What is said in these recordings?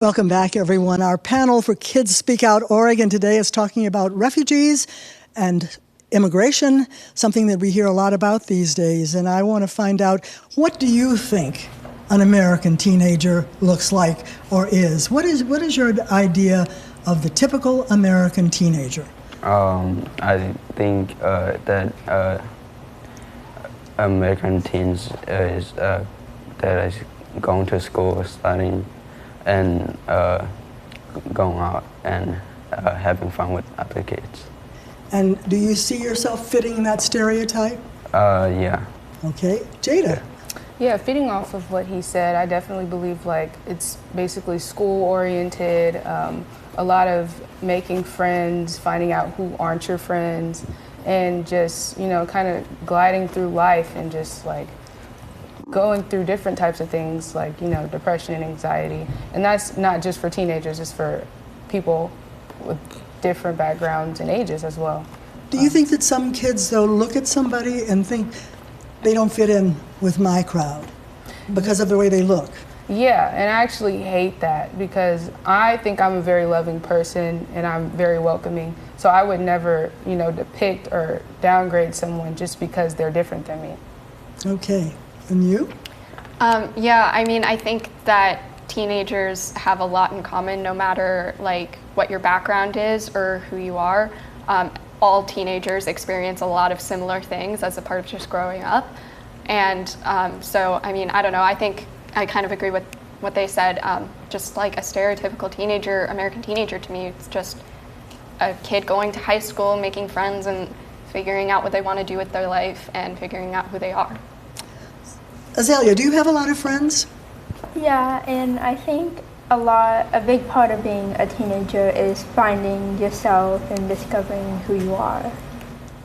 Welcome back, everyone. Our panel for Kids Speak Out Oregon today is talking about refugees and immigration, something that we hear a lot about these days. And I want to find out, what do you think an American teenager looks like or is? What is your idea of the typical American teenager? I think that American teens is going to school, studying, and going out and having fun with other kids. And do you see yourself fitting that stereotype? Yeah. Okay. Jada? Yeah, feeding off of what he said, I definitely believe like it's basically school-oriented, a lot of making friends, finding out who aren't your friends, and just, you know, kind of gliding through life and just like going through different types of things like, you know, depression and anxiety. And that's not just for teenagers, it's for people with different backgrounds and ages as well. Do you think that some kids, though, look at somebody and think they don't fit in with my crowd because of the way they look? Yeah, and I actually hate that because I think I'm a very loving person and I'm very welcoming. So I would never, you know, depict or downgrade someone just because they're different than me. Okay. And you? Yeah, I mean, I think that teenagers have a lot in common no matter like what your background is or who you are. All teenagers experience a lot of similar things as a part of just growing up. And so, I mean, I don't know, I think I kind of agree with what they said. Just like a stereotypical teenager, American teenager to me, it's just a kid going to high school, making friends and figuring out what they want to do with their life and figuring out who they are. Azalea, do you have a lot of friends? Yeah, and I think a big part of being a teenager is finding yourself and discovering who you are.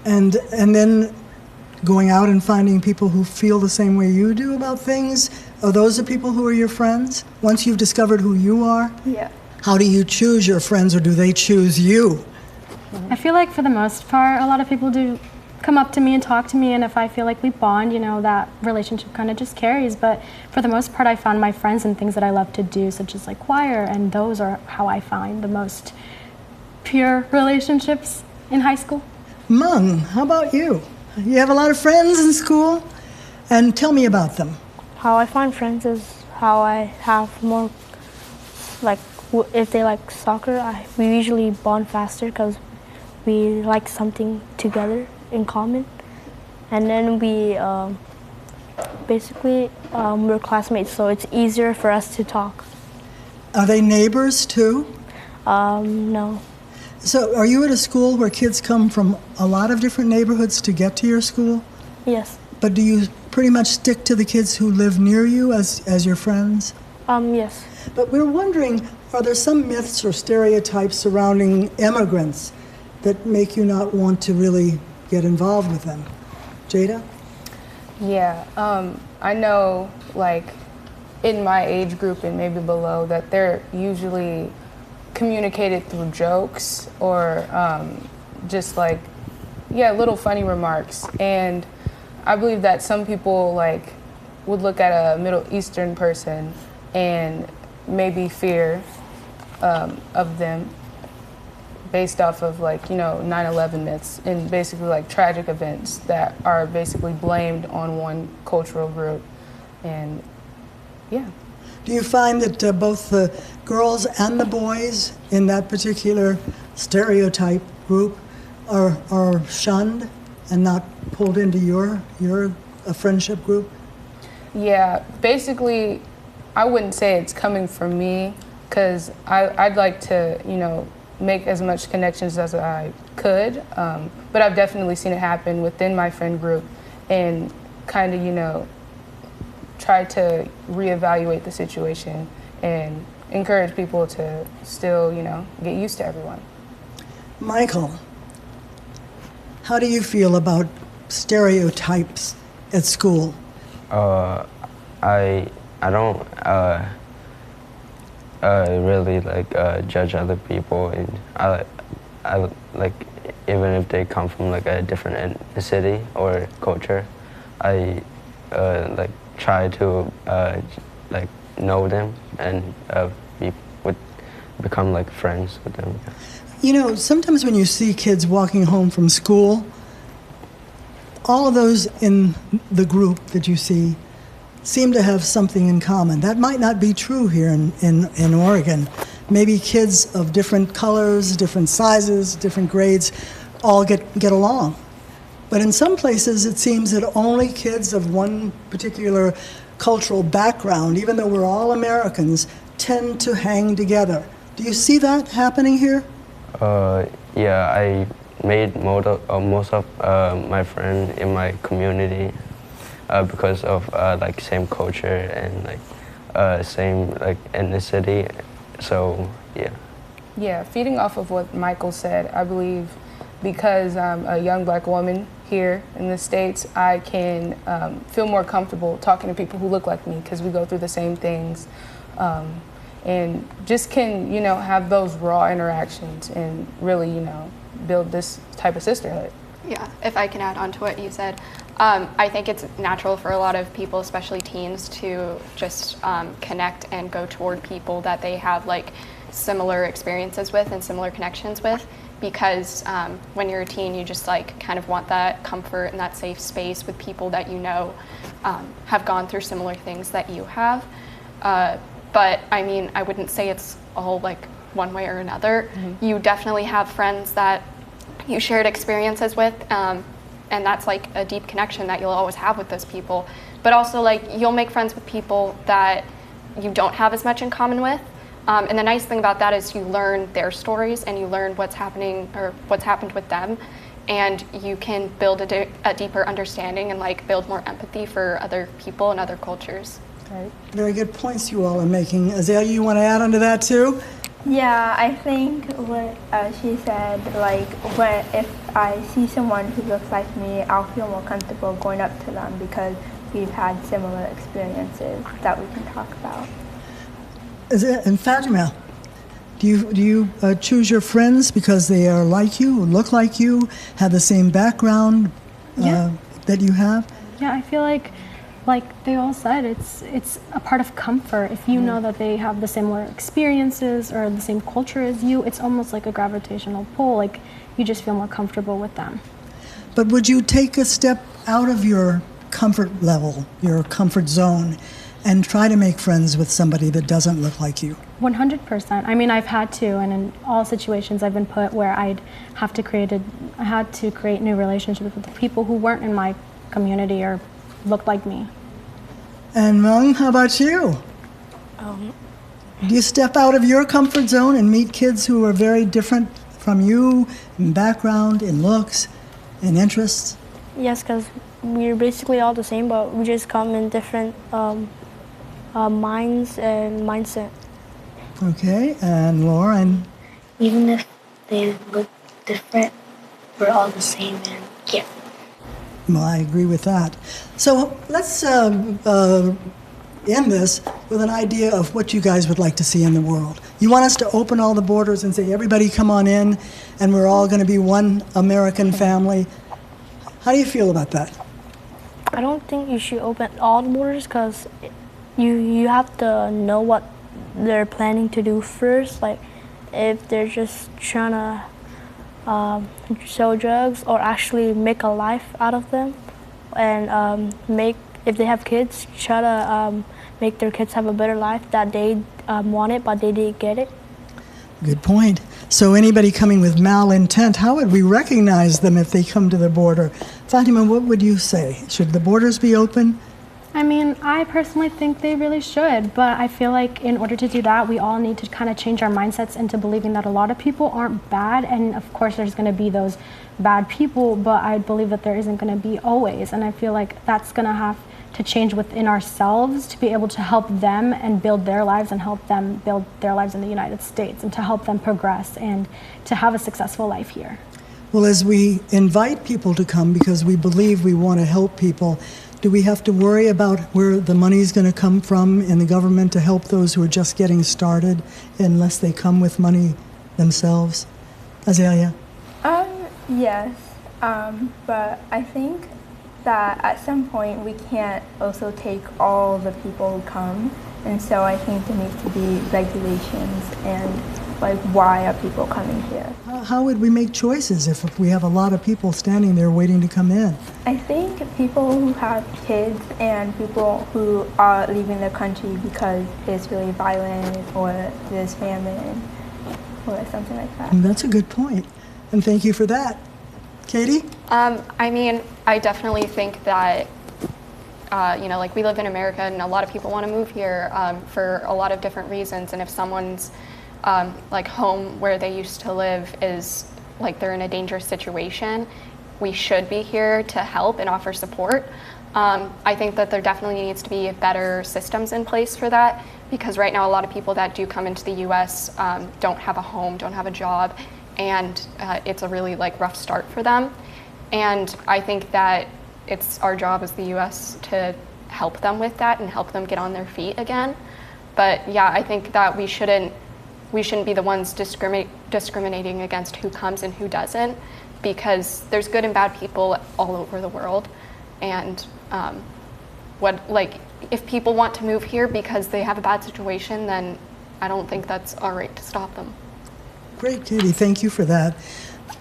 And then going out and finding people who feel the same way you do about things? Are those the people who are your friends? Once you've discovered who you are? Yeah. How do you choose your friends, or do they choose you? I feel like for the most part, a lot of people do come up to me and talk to me, and if I feel like we bond, you know, that relationship kind of just carries. But for the most part, I found my friends in things that I love to do, such as like choir, and those are how I find the most pure relationships in high school. Mung, how about you? You have a lot of friends in school? And tell me about them. How I find friends is how I have more, like, if they like soccer, we usually bond faster because we like something together in common, and then we we're classmates, so it's easier for us to talk. Are they neighbors too? No. So are you at a school where kids come from a lot of different neighborhoods to get to your school? Yes. But do you pretty much stick to the kids who live near you as your friends? Yes. But we're wondering, are there some myths or stereotypes surrounding immigrants that make you not want to really get involved with them? Jada? Yeah, I know like in my age group and maybe below that they're usually communicated through jokes or just like, yeah, little funny remarks. And I believe that some people like would look at a Middle Eastern person and maybe fear of them based off of like, you know, 9/11 myths and basically like tragic events that are basically blamed on one cultural group. And yeah. Do you find that both the girls and the boys in that particular stereotype group are shunned and not pulled into your friendship group? Yeah, basically, I wouldn't say it's coming from me because I'd like to, you know, make as much connections as I could, but I've definitely seen it happen within my friend group and kind of, you know, try to reevaluate the situation and encourage people to still, you know, get used to everyone. Michael, how do you feel about stereotypes at school? I don't really like judge other people, and I like even if they come from like a different city or culture, I like try to like know them and be would become like friends with them. Yeah. You know, sometimes when you see kids walking home from school, all of those in the group that you see seem to have something in common. That might not be true here in Oregon. Maybe kids of different colors, different sizes, different grades all get along. But in some places, it seems that only kids of one particular cultural background, even though we're all Americans, tend to hang together. Do you see that happening here? Yeah, I made most of my friends in my community because of like same culture and like same like ethnicity. So yeah. Yeah, feeding off of what Michael said, I believe because I'm a young black woman here in the States, I can feel more comfortable talking to people who look like me because we go through the same things. And just can, you know, have those raw interactions and really, you know, build this type of sisterhood. Yeah, if I can add on to what you said, I think it's natural for a lot of people, especially teens, to just connect and go toward people that they have like similar experiences with and similar connections with, because when you're a teen, you just like kind of want that comfort and that safe space with people that you know have gone through similar things that you have. But I mean, I wouldn't say it's all like one way or another. Mm-hmm. You definitely have friends that you shared experiences with, and that's like a deep connection that you'll always have with those people. But also like you'll make friends with people that you don't have as much in common with. And the nice thing about that is you learn their stories and you learn what's happening or what's happened with them, and you can build a deeper understanding and like build more empathy for other people and other cultures. Right. Very good points you all are making. Azalea, you want to add on to that too? Yeah, I think what she said, like if I see someone who looks like me, I'll feel more comfortable going up to them because we've had similar experiences that we can talk about. And Fatima, do you choose your friends because they are like you, look like you, have the same background that you have? Yeah, I feel like they all said, it's a part of comfort. If you know that they have the similar experiences or the same culture as you, it's almost like a gravitational pull. Like you just feel more comfortable with them. But would you take a step out of your comfort level, your comfort zone, and try to make friends with somebody that doesn't look like you? 100%. I mean, I've had to, and in all situations I've been put where I had to create new relationships with people who weren't in my community or looked like me. And Mung, how about you? Do you step out of your comfort zone and meet kids who are very different from you in background, in looks, in interests? Yes, because we're basically all the same, but we just come in different minds and mindset. Okay, and Lauren? Even if they look different, we're all the same, and yeah. Well, I agree with that. So let's end this with an idea of what you guys would like to see in the world. You want us to open all the borders and say, everybody come on in, and we're all going to be one American family. How do you feel about that? I don't think you should open all the borders because you have to know what they're planning to do first. Like if they're just trying to sell drugs or actually make a life out of them, and if they have kids, try to make their kids have a better life that they wanted but they didn't get it. Good point. So anybody coming with malintent, how would we recognize them if they come to the border? Fatima, what would you say? Should the borders be open? I mean, I personally think they really should, but I feel like in order to do that, we all need to kind of change our mindsets into believing that a lot of people aren't bad, and of course there's going to be those bad people, but I believe that there isn't going to be always, and I feel like that's going to have to change within ourselves to be able to help them and build their lives and help them build their lives in the United States and to help them progress and to have a successful life here. Well, as we invite people to come because we believe we want to help people, do we have to worry about where the money is going to come from in the government to help those who are just getting started unless they come with money themselves? Azalea? Yes, but I think that at some point we can't also take all the people who come And so I think there needs to be regulations and like, why are people coming here? How would we make choices if we have a lot of people standing there waiting to come in? I think people who have kids and people who are leaving the country because it's really violent or there's famine or something like that. And that's a good point. And thank you for that. Katie? I mean, I definitely think that, like we live in America and a lot of people want to move here for a lot of different reasons. And if someone's like home where they used to live is like they're in a dangerous situation, we should be here to help and offer support. I think that there definitely needs to be better systems in place for that, because right now a lot of people that do come into the US don't have a home, don't have a job, and it's a really like rough start for them. And I think that it's our job as the US to help them with that and help them get on their feet again. But yeah, I think that we shouldn't be the ones discriminating against who comes and who doesn't, because there's good and bad people all over the world. And if people want to move here because they have a bad situation, then I don't think that's all right to stop them. Great, Katie. Thank you for that.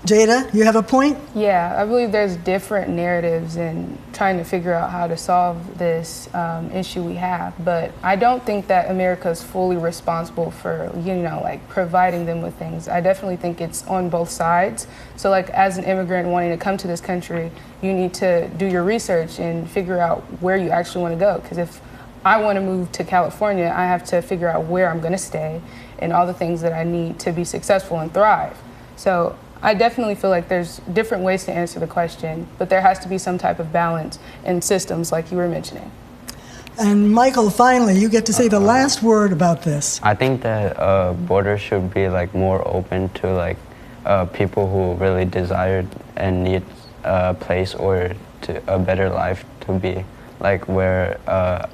Jada, you have a point? Yeah, I believe there's different narratives in trying to figure out how to solve this issue we have, but I don't think that America is fully responsible for, like providing them with things. I definitely think it's on both sides. So like as an immigrant wanting to come to this country, you need to do your research and figure out where you actually want to go. Because if I want to move to California, I have to figure out where I'm going to stay and all the things that I need to be successful and thrive. So I definitely feel like there's different ways to answer the question, but there has to be some type of balance and systems like you were mentioning. And Michael, finally, you get to say the last word about this. I think that borders should be like more open to like people who really desire and need a place or a better life to be. Like where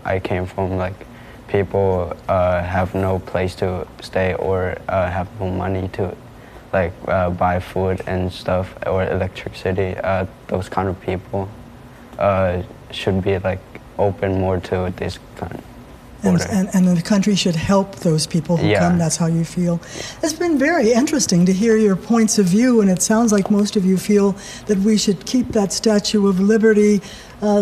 I came from, like people have no place to stay or have no money to like buy food and stuff or electricity. Those kind of people should be like open more to this kind of border. And the country should help those people who come. That's how you feel. It's been very interesting to hear your points of view, and it sounds like most of you feel that we should keep that Statue of Liberty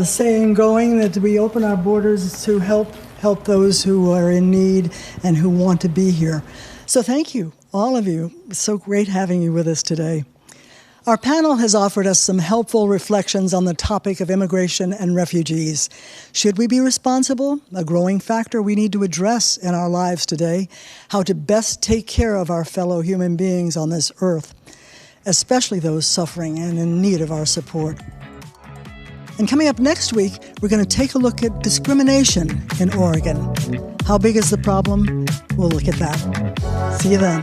saying going, that we open our borders to help those who are in need and who want to be here. So thank you, all of you. It's so great having you with us today. Our panel has offered us some helpful reflections on the topic of immigration and refugees. Should we be responsible? A growing factor we need to address in our lives today, how to best take care of our fellow human beings on this earth, especially those suffering and in need of our support. And coming up next week, we're going to take a look at discrimination in Oregon. How big is the problem? We'll look at that. See you then.